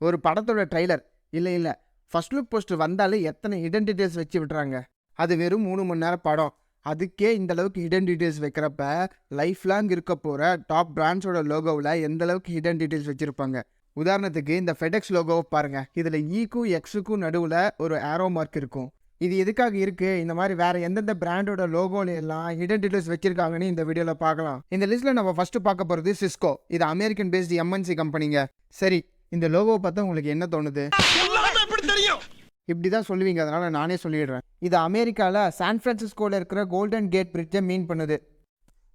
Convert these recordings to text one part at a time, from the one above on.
ஒரு படத்தோட ட்ரெய்லர் இல்ல ஃபர்ஸ்ட் லுக் போஸ்டர் வந்தாலே எத்தனை ஹிடன் டீடைல்ஸ் வச்சு விட்றாங்க. அது வெறும் 3 மணி நேரம் படம். அதுக்கே இந்த அளவுக்கு ஹிடன் டீடைல்ஸ் வைக்கிறப்ப லைஃப் லாங் இருக்க போகிற டாப் பிராண்ட்ஸோட லோகோவில் எந்த அளவுக்கு ஹிடன் டீடைல்ஸ் வச்சுருப்பாங்க. உதாரணத்துக்கு இந்த ஃபெடெக்ஸ் லோகோவை பாருங்கள். இதில் ஈக்கும் எக்ஸுக்கும் நடுவில் ஒரு ஆரோ மார்க் இருக்கும். இது எதுக்காக இருக்குது, இந்த மாதிரி வேறு எந்தெந்த பிராண்டோட லோகோல எல்லாம் ஹிடன் டீடைல்ஸ் வச்சுருக்காங்கன்னு இந்த வீடியோவில் பார்க்கலாம். இந்த லிஸ்ட்டில் நம்ம ஃபஸ்ட்டு பார்க்க போகிறது சிஸ்கோ. இது அமெரிக்கன் பேஸ்டு எம்என்சி கம்பெனிங்க. சரி, இந்த லோகோவை பார்த்தா உங்களுக்கு என்ன தோணுது? இப்படி தான் சொல்லுவீங்க, அதனால் நானே சொல்லிடுறேன். இது அமெரிக்காவில் சான் ஃப்ரான்சிஸ்கோவில் இருக்கிற கோல்டன் கேட் பிரிட்ஜை மீன் பண்ணுது.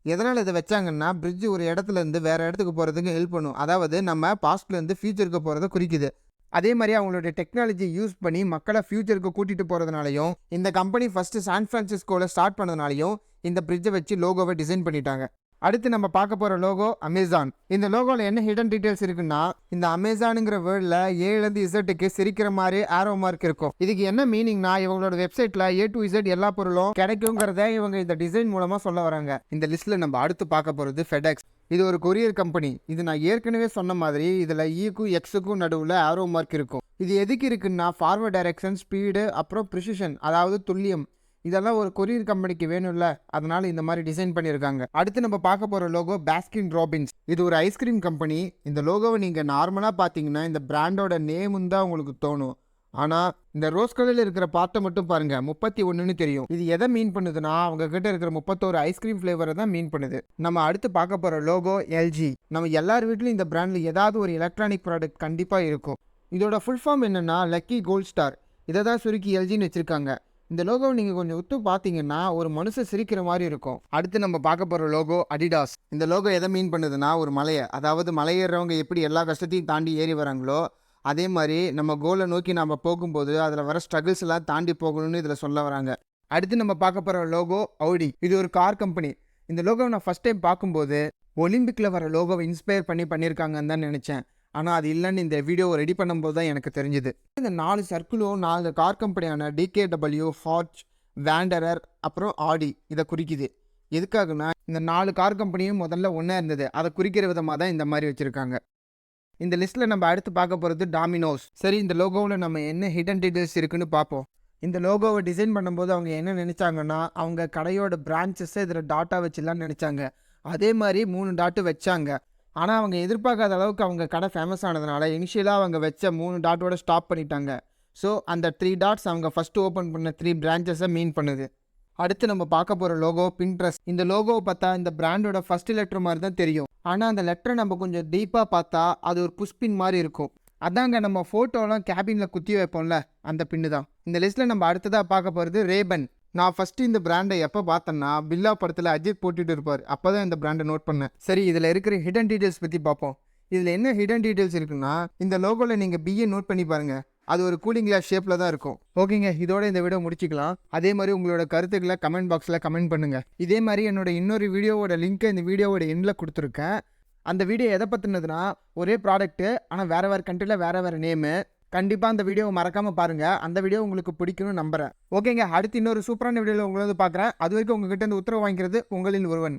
எதனால் இதை வச்சாங்கன்னா, பிரிட்ஜ் ஒரு இடத்துலேருந்து வேறு இடத்துக்கு போகிறதுக்கு ஹெல்ப் பண்ணும். அதாவது நம்ம பாஸ்ட்லேருந்து ஃபியூச்சருக்கு போகிறத குறிக்குது. அதே மாதிரி அவங்களுடைய டெக்னாலஜி யூஸ் பண்ணி மக்களை ஃபியூச்சருக்கு கூட்டிகிட்டு போகிறதுனாலையும், இந்த கம்பெனி ஃபஸ்ட்டு சான் ஃப்ரான்சிஸ்கோவில் ஸ்டார்ட் பண்ணதுனாலையும் இந்த பிரிட்ஜை வச்சு லோகோவை டிசைன் பண்ணிட்டாங்க. அடுத்து நம்ம பார்க்க போகிற லோகோ அமேசான். இந்த லோகோவில் என்ன ஹிடன் டீட்டெயில்ஸ் இருக்குன்னா, இந்த அமேசானுங்கிற வேர்டில் ஏலேருந்து இசட்டுக்கு சிரிக்கிற மாதிரி ஆரோ மார்க் இருக்கும். இதுக்கு என்ன மீனிங்னா, இவங்களோட வெப்சைட்டில் A to Z எல்லா பொருளும் கிடைக்குங்கிறத இவங்க இந்த டிசைன் மூலமாக சொல்ல வராங்க. இந்த லிஸ்ட்டில் நம்ம அடுத்து பார்க்க போகிறது ஃபெடெக்ஸ். இது ஒரு கொரியர் கம்பெனி. இது நான் ஏற்கனவே சொன்ன மாதிரி இதில் ஈக்கும் எக்ஸுக்கும் நடுவில் ஆரோ மார்க் இருக்கும். இது எதுக்கு இருக்குன்னா, ஃபார்வர்ட் டைரக்ஷன், ஸ்பீடு, அப்புறம் ப்ரிசிஷன், அதாவது துல்லியம், இதெல்லாம் ஒரு கொரியர் கம்பெனிக்கு வேணும்ல, அதனால இந்த மாதிரி டிசைன் பண்ணியிருக்காங்க. அடுத்து நம்ம பார்க்க போகிற லோகோ பாஸ்கின் ராபின்ஸ். இது ஒரு ஐஸ்கிரீம் கம்பெனி. இந்த லோகோவை நீங்கள் நார்மலாக பார்த்தீங்கன்னா இந்த பிராண்டோட நேமும் தான் உங்களுக்கு தோணும். ஆனால் இந்த ரோஸ் கலரில் இருக்கிற பார்ட்டை மட்டும் பாருங்கள், 31ன்னு தெரியும். இது எதை மீன் பண்ணுதுன்னா, அவங்க கிட்ட இருக்கிற 31 ஐஸ்கிரீம் ஃப்ளேவரை தான் மீன் பண்ணுது. நம்ம அடுத்து பார்க்க போகிற லோகோ எல்ஜி. நம்ம எல்லார் வீட்லையும் இந்த பிராண்டில் ஏதாவது ஒரு எலக்ட்ரானிக் ப்ராடக்ட் கண்டிப்பாக இருக்கும். இதோட ஃபுல் ஃபார்ம் என்னென்னா லக்கி கோல்ட் ஸ்டார். இதை தான் சுருக்கி எல்ஜின்னு வச்சுருக்காங்க. இந்த லோகோவை நீங்கள் கொஞ்சம் உத்து பார்த்தீங்கன்னா ஒரு மனுஷன் சிரிக்கிற மாதிரி இருக்கும். அடுத்து நம்ம பார்க்க போகிற லோகோ அடிடாஸ். இந்த லோகோ எதை மீன் பண்ணுதுன்னா, ஒரு மலையை, அதாவது மலையேறவங்க எப்படி எல்லா கஷ்டத்தையும் தாண்டி ஏறி வராங்களோ, அதே மாதிரி நம்ம கோலை நோக்கி நம்ம போகும்போது அதில் வர ஸ்ட்ரகிள்ஸ் எல்லாம் தாண்டி போகணும்னு இதில் சொல்ல வராங்க. அடுத்து நம்ம பார்க்க போகிற லோகோ அவுடி. இது ஒரு கார் கம்பெனி. இந்த லோகோவை நான் ஃபஸ்ட் டைம் பார்க்கும்போது ஒலிம்பிக்கில் வர லோகோவை இன்ஸ்பயர் பண்ணியிருக்காங்கன்னு தான் நினச்சேன். ஆனால் அது இல்லைன்னு இந்த வீடியோவை ரெடி பண்ணும்போது தான் எனக்கு தெரிஞ்சுது. இந்த 4 சர்க்கிளும் 4 கார் கம்பெனியான DKW, ஹார்ச், வேண்டரர், அப்புறம் ஆடி இதை குறிக்குது. எதுக்காகனா, இந்த 4 கார் கம்பெனியும் முதல்ல ஒன்றா இருந்தது, அதை குறிக்கிற விதமாக தான் இந்த மாதிரி வச்சுருக்காங்க. இந்த லிஸ்ட்டில் நம்ம அடுத்து பார்க்க போகிறது டாமினோஸ். சரி, இந்த லோகோவில் நம்ம என்ன ஹிடன் டீடைல்ஸ் இருக்குன்னு பார்ப்போம். இந்த லோகோவை டிசைன் பண்ணும்போது அவங்க என்ன நினச்சாங்கன்னா, அவங்க கடையோட பிரான்ச்சஸை இதில் டாட்டா வச்சுலாம் நினச்சாங்க. அதே மாதிரி 3 டாட்டு வச்சாங்க. ஆனால் அவங்க எதிர்பார்க்காத அளவுக்கு அவங்க கடை ஃபேமஸ் ஆனதுனால இனிஷியலாக அவங்க வச்ச 3 டாட்டோட ஸ்டாப் பண்ணிட்டாங்க. ஸோ அந்த 3 டாட்ஸ் அவங்க ஃபஸ்ட்டு ஓப்பன் பண்ண 3 பிரான்ச்சஸை மீன் பண்ணுது. அடுத்து நம்ம பார்க்க போகிற லோகோ பின்ட்ரெஸ்ட். இந்த லோகோவை பார்த்தா இந்த பிராண்டோட ஃபஸ்ட்டு லெட்டர் மாதிரி தான் தெரியும். ஆனால் அந்த லெட்டரை நம்ம கொஞ்சம் டீப்பாக பார்த்தா அது ஒரு புஷ்பின் மாதிரி இருக்கும். அதாங்க நம்ம ஃபோட்டோலாம் கேபினில் குத்தி வைப்போம்ல, அந்த பின்னு தான். இந்த லிஸ்ட்டில் நம்ம அடுத்ததாக பார்க்க போகிறது ரேபன். நான் ஃபஸ்ட்டு இந்த பிராண்டை எப்போ பார்த்தேன்னா, பில்லா படத்தில் அஜித் போட்டுட்டு இருப்பார், அப்போ தான் இந்த பிராண்டை நோட் பண்ணேன். சரி, இதில் இருக்கிற ஹிடன் டீடைல்ஸ் பற்றி பார்ப்போம். இதில் என்ன ஹிடன் டீடைல்ஸ் இருக்குன்னா, இந்த லோகோவில் நீங்கள் பிஏ நோட் பண்ணி பாருங்கள், அது ஒரு கூலிங் கிளாஸ் ஷேப்பில் தான் இருக்கும். ஓகேங்க, இதோட இந்த வீடியோ முடிச்சிக்கலாம். அதே மாதிரி உங்களோட கருத்துக்களை கமெண்ட் பாக்ஸில் கமெண்ட் பண்ணுங்கள். இதே மாதிரி என்னோட இன்னொரு வீடியோவோட லிங்க்கை இந்த வீடியோவோட எண்டில் கொடுத்துருக்கேன். அந்த வீடியோ எதை பற்றினதுன்னா, ஒரே ப்ராடக்ட்டு ஆனால் வேறு கண்ட்ரியில் வேறு நேமு. கண்டிப்பாக அந்த வீடியோவை மறக்காமல் பாருங்கள். அந்த வீடியோ உங்களுக்கு பிடிக்கும்னு நம்புகிறேன். ஓகேங்க, அடுத்து இன்னொரு சூப்பரான வீடியோவில் உங்களை பார்க்குறேன். அது வரைக்கும் உங்ககிட்ட இந்த உத்தரவு வாங்கிக்கிறது உங்களில் ஒருவன்.